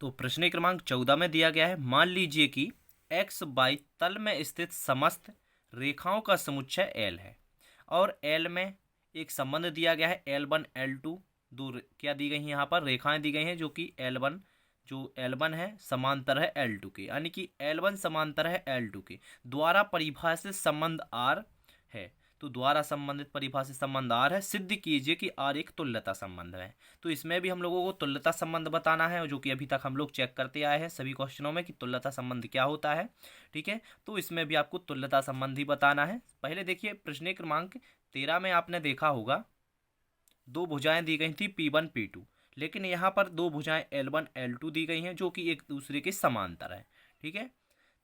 तो प्रश्न क्रमांक 14 में दिया गया है, मान लीजिए कि एक्स वाई तल में स्थित समस्त रेखाओं का समुच्चय एल है और एल में एक संबंध दिया गया है L1 L2। क्या दी गई हैं यहाँ पर रेखाएं दी गई हैं जो कि L1 है समांतर है L2 के, यानी कि L1 समांतर है L2 के द्वारा परिभाषित संबंध R है। तो द्वारा संबंधित परिभाषित संबंध R है, सिद्ध कीजिए कि R एक तुल्यता संबंध है। तो इसमें भी हम लोगों को तुल्यता संबंध बताना है, जो कि अभी तक हम लोग चेक करते आए हैं सभी क्वेश्चनों में कि तुल्यता संबंध क्या होता है। ठीक है, तो इसमें भी आपको तुल्यता संबंध ही बताना है। पहले देखिए प्रश्न क्रमांक 13 में आपने देखा होगा दो भुजाएं दी गई थी P1 P2, लेकिन यहाँ पर दो भुजाएं L1 L2 दी गई हैं जो कि एक दूसरे के समांतर है। ठीक है,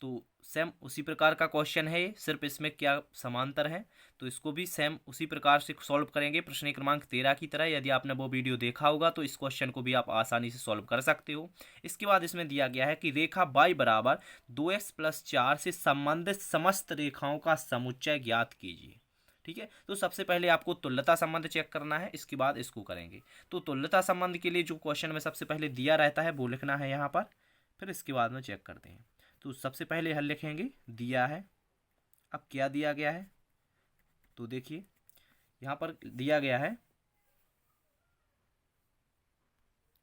तो सेम उसी प्रकार का क्वेश्चन है ये, सिर्फ इसमें क्या समांतर है, तो इसको भी सेम उसी प्रकार से सॉल्व करेंगे प्रश्न क्रमांक 13 की तरह। यदि आपने वो वीडियो देखा होगा तो इस क्वेश्चन को भी आप आसानी से सॉल्व कर सकते हो। इसके बाद इसमें दिया गया है कि रेखा y बराबर 2x+4 से संबंधित समस्त रेखाओं का समुच्चय ज्ञात कीजिए। ठीक है, तो सबसे पहले आपको तुल्यता संबंध चेक करना है, इसके बाद इसको करेंगे। तो तुल्यता संबंध के लिए जो क्वेश्चन में सबसे पहले दिया रहता है वो लिखना है यहाँ पर, फिर इसके बाद में चेक करते हैं। तो सबसे पहले हल लिखेंगे, दिया है। अब क्या दिया गया है, तो देखिए यहाँ पर दिया गया है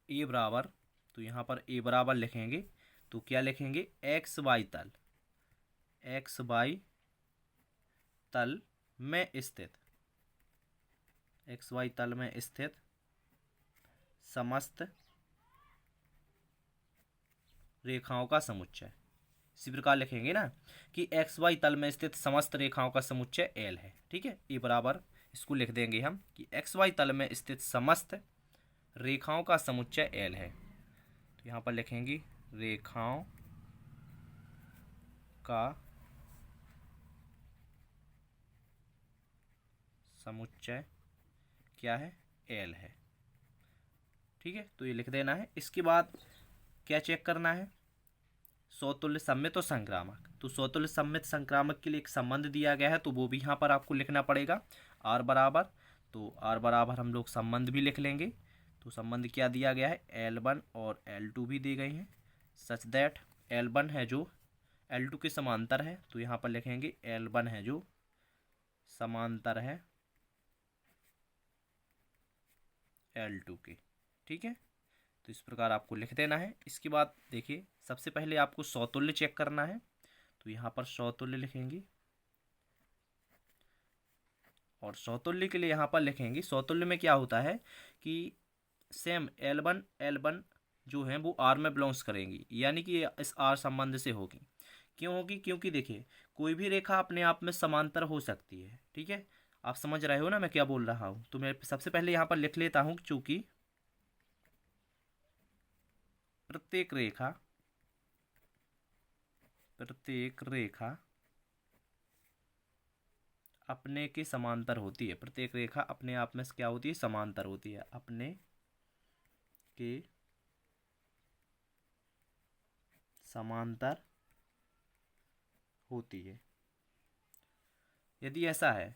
ए बराबर, तो यहाँ पर ए बराबर लिखेंगे तो क्या लिखेंगे, एक्स वाई तल में स्थित समस्त रेखाओं का समुच्चय। इसी प्रकार लिखेंगे ना कि एक्स वाई तल में स्थित समस्त रेखाओं का समुच्चय एल है। ठीक है, ए बराबर इसको लिख देंगे हम कि एक्स वाई तल में स्थित समस्त रेखाओं का समुच्चय एल है। तो यहाँ पर लिखेंगे रेखाओं का समुच्चय क्या है, एल है। ठीक है, तो ये लिख देना है। इसके बाद क्या चेक करना है, सौतुल्य सममित और संक्रामक। तो सौतुल्य सममित संक्रामक के लिए एक संबंध दिया गया है, तो वो भी यहाँ पर आपको लिखना पड़ेगा आर बराबर। तो आर बराबर हम लोग संबंध भी लिख लेंगे। तो संबंध क्या दिया गया है, L1 और L2 भी दी गई हैं, सच दैट L1 है जो L2 के समांतर है। तो यहाँ पर लिखेंगे L1 है जो समांतर है L2 के। ठीक है, तो इस प्रकार आपको लिख देना है। इसके बाद देखिए सबसे पहले आपको सौतुल्य चेक करना है, तो यहाँ पर सौतुल्य लिखेंगे और सौतुल्य के लिए यहाँ पर लिखेंगे, सौतुल्य में क्या होता है कि सेम L1 जो है वो R में बिलोंग्स करेंगी, यानी कि इस R संबंध से होगी। क्यों होगी, क्योंकि देखिए कोई भी रेखा अपने आप में समांतर हो सकती है। ठीक है, आप समझ रहे हो ना मैं क्या बोल रहा हूँ। तो मैं सबसे पहले यहाँ पर लिख लेता हूँ, चूंकि प्रत्येक रेखा अपने के समांतर होती है। प्रत्येक रेखा अपने आप में क्या होती है, समांतर होती है, अपने के समांतर होती है। यदि ऐसा है,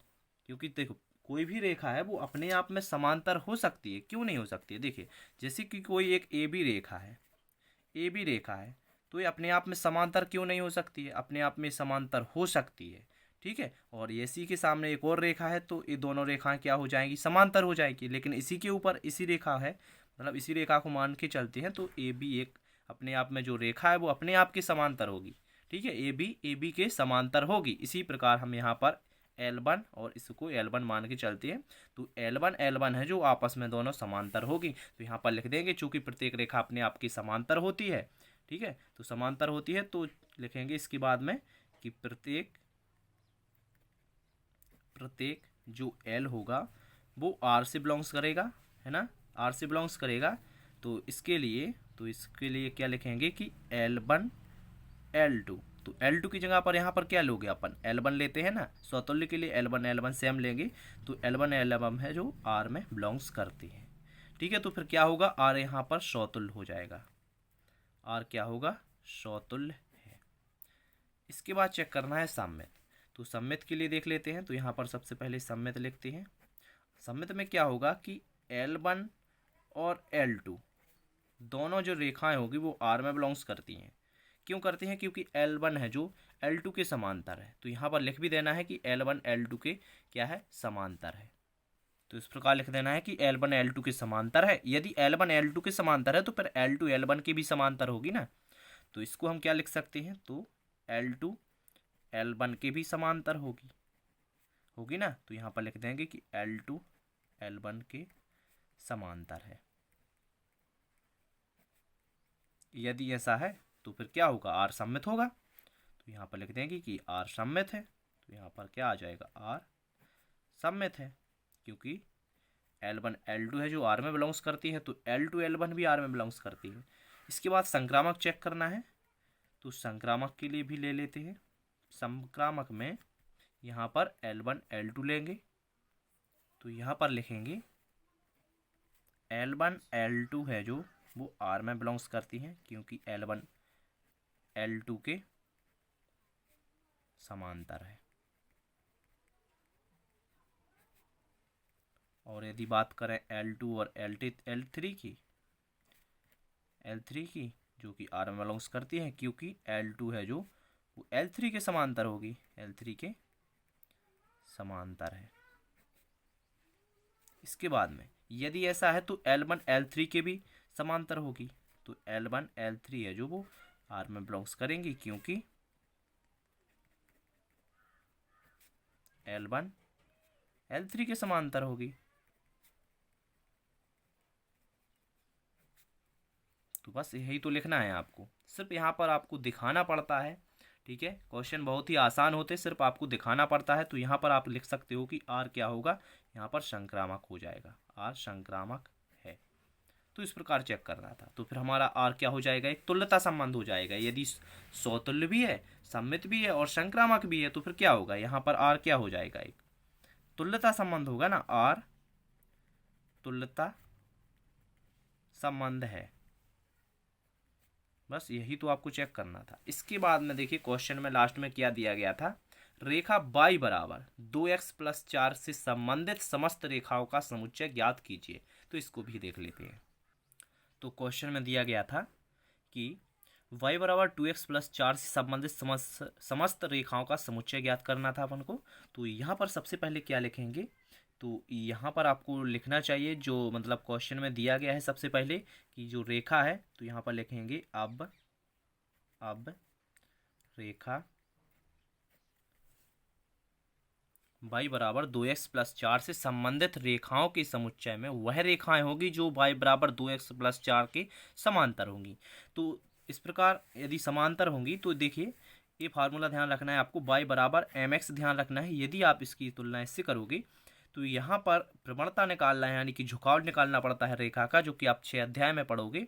क्योंकि देखो कोई भी रेखा है वो अपने आप में समांतर हो सकती है, क्यों नहीं हो सकती है। देखिए जैसे कि कोई एक ए बी रेखा है, तो ये अपने आप में समांतर क्यों नहीं हो सकती है, अपने आप में समांतर हो सकती है। ठीक है, और इसी के सामने एक और रेखा है, तो ये दोनों रेखाएं क्या हो जाएंगी, समांतर हो जाएगी। लेकिन इसी के ऊपर इसी रेखा है, मतलब इसी रेखा को मान के चलते हैं, तो ए बी एक अपने आप में जो रेखा है वो अपने आप की समांतर होगी। ठीक है, ए बी के समांतर होगी। इसी प्रकार हम यहाँ पर L1 और इसको L1 मान के चलते हैं, तो L1 है जो आपस में दोनों समांतर होगी। तो यहाँ पर लिख देंगे चूंकि प्रत्येक रेखा अपने आप की समांतर होती है। ठीक है, तो समांतर होती है, तो लिखेंगे इसके बाद में कि प्रत्येक जो L होगा वो R से बिलोंग्स करेगा, है ना, R से बिलोंग्स करेगा। तो इसके लिए क्या लिखेंगे कि L1 L2। तो L2 की जगह पर यहाँ पर क्या लोगे, अपन L1 लेते हैं ना, सौतुल्य के लिए L1 सेम लेंगे। तो L1 है जो R में बिलोंग्स करती है। ठीक है, तो फिर क्या होगा, R यहाँ पर सौतुल्य हो जाएगा, R क्या होगा, सौतुल्य है। इसके बाद चेक करना है सममित। तो सममित के लिए देख लेते हैं, तो यहाँ पर सबसे पहले सममित लिखते हैं। सममित में क्या होगा कि L1 और L2 दोनों जो रेखाएं होगी वो आर में बिलोंग्स करती हैं। क्यों करती हैं? क्योंकि L1 है जो L2 के समांतर है। तो यहाँ पर लिख भी देना है कि L1 L2 के क्या है, समांतर है। तो इस प्रकार लिख देना है कि L1 L2 के समांतर है। यदि L1 L2 के समांतर है तो फिर L2 L1 के भी समांतर होगी ना। तो इसको हम क्या लिख सकते हैं? तो L2 L1 के भी समांतर होगी ना। तो यहाँ पर लिख देंगे कि L2 L1 के समांतर है। यदि ऐसा है तो फिर क्या होगा? आर सममित होगा। तो यहाँ पर लिख देंगे कि आर सममित है। तो यहाँ पर क्या आ जाएगा? आर सममित है, क्योंकि L1 L2 है जो आर में बिलोंग्स करती है, तो L2 L1 भी आर में बिलोंग्स करती है। इसके बाद संक्रामक चेक करना है, तो संक्रामक के लिए भी ले लेते हैं। संक्रामक में यहाँ पर L1 L2 लेंगे, तो यहाँ पर लिखेंगे L1 L2 है जो वो आर में बिलोंग्स करती हैं, क्योंकि L1 L2 के समांतर है। और यदि बात करें L2 और L3 की, जो कि आर में बिलोंग्स करती है, क्योंकि L2 है जो वो L3 के समांतर होगी, L3 के समांतर है। इसके बाद में यदि ऐसा है तो L1 L3 के भी समांतर होगी। तो L1 L3 है जो वो आर में बिलोंग्स करेंगी, क्योंकि L1 L3 के समांतर होगी। तो बस यही तो लिखना है आपको, सिर्फ यहाँ पर आपको दिखाना पड़ता है। ठीक है, क्वेश्चन बहुत ही आसान होते, सिर्फ आपको दिखाना पड़ता है। तो यहाँ पर आप लिख सकते हो कि आर क्या होगा, यहाँ पर संक्रामक हो जाएगा, आर संक्रामक है। तो इस प्रकार चेक करना था। तो फिर हमारा आर क्या हो जाएगा? एक तुल्यता संबंध हो जाएगा। यदि सौतुल्य भी है, सममित भी है और संक्रामक भी है, तो फिर क्या होगा? यहाँ पर आर क्या हो जाएगा? एक तुल्यता संबंध होगा ना, आर तुल्यता संबंध है। बस यही तो आपको चेक करना था। इसके बाद में देखिए क्वेश्चन में लास्ट में क्या दिया गया था, रेखा y बराबर 2x + 4 से संबंधित समस्त रेखाओं का समुच्चय ज्ञात कीजिए। तो इसको भी देख लेते हैं। तो क्वेश्चन में दिया गया था कि y बराबर 2x + 4 से संबंधित समस्त रेखाओं का समुच्चय ज्ञात करना था अपन को। तो यहाँ पर सबसे पहले क्या लिखेंगे? तो यहाँ पर आपको लिखना चाहिए जो मतलब क्वेश्चन में दिया गया है, सबसे पहले कि जो रेखा है, तो यहाँ पर लिखेंगे अब रेखा y बराबर 2x + 4 से संबंधित रेखाओं के समुच्चय में वह रेखाएं होगी जो y बराबर 2x + 4 के समांतर होंगी। तो इस प्रकार यदि समांतर होंगी तो देखिए ये फार्मूला ध्यान रखना है आपको, y बराबर mx ध्यान रखना है। यदि आप इसकी तुलना इससे करोगे तो यहाँ पर प्रवणता निकालना है, यानी कि झुकाव निकालना पड़ता है रेखा का, जो कि आप 6 अध्याय में पढ़ोगे।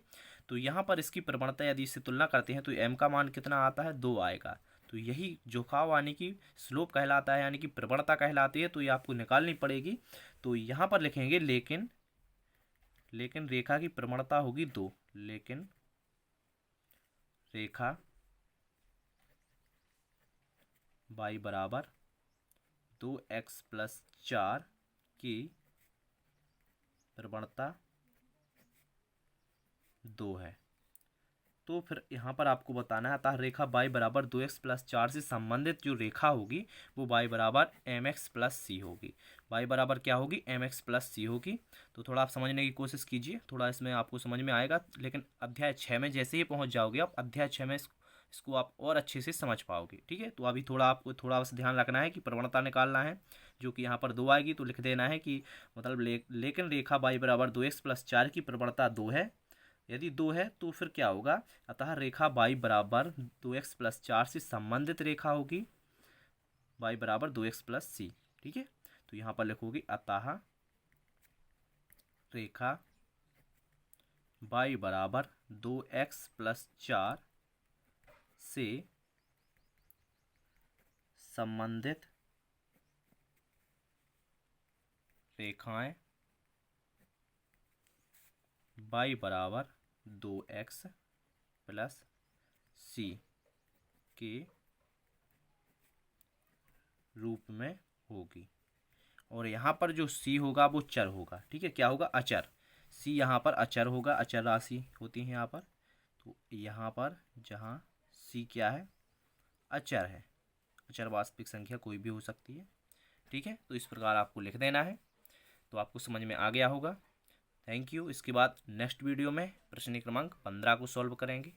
तो यहाँ पर इसकी प्रवणता यदि इससे तुलना करते हैं तो m का मान कितना आता है? 2 आएगा। तो यही झुकाव यानी कि स्लोप कहलाता है, यानी कि प्रवणता कहलाती है। तो ये आपको निकालनी पड़ेगी। तो यहाँ पर लिखेंगे लेकिन रेखा की प्रवणता होगी 2, लेकिन रेखा y बराबर 2x + 4 की प्रवणता 2 है। तो फिर यहाँ पर आपको बताना है, अतः रेखा y बराबर 2x + 4 से संबंधित जो रेखा होगी वो y बराबर mx + c होगी। y बराबर क्या होगी? mx + c होगी। तो थोड़ा आप समझने की कोशिश कीजिए, थोड़ा इसमें आपको समझ में आएगा। लेकिन अध्याय 6 में जैसे ही पहुँच जाओगे आप, अध्याय 6 में इसको आप और अच्छे से समझ पाओगे। ठीक है, तो अभी थोड़ा आपको थोड़ा बस ध्यान रखना है कि प्रवणता निकालना है, जो कि यहाँ पर 2 आएगी। तो लिख देना है कि मतलब लेकिन रेखा y बराबर 2x + 4 की प्रवणता 2 है। यदि 2 है तो फिर क्या होगा? अतः रेखा y बराबर 2x + 4 से संबंधित रेखा होगी, y बराबर 2x + c। ठीक है, तो यहाँ पर लिखोगे अतः रेखा y बराबर 2x + 4 से संबंधित रेखाएं y बराबर 2x + c के रूप में होगी। और यहाँ पर जो c होगा वो चर होगा। ठीक है, क्या होगा? अचर। सी यहाँ पर अचर होगा, अचर राशि होती है यहाँ पर। तो यहाँ पर जहाँ सी क्या है, अचर है, अचर वास्तविक संख्या कोई भी हो सकती है। ठीक है, तो इस प्रकार आपको लिख देना है। तो आपको समझ में आ गया होगा। Thank you. इसके बाद नेक्स्ट वीडियो में प्रश्न क्रमांक 15 को सॉल्व करेंगे।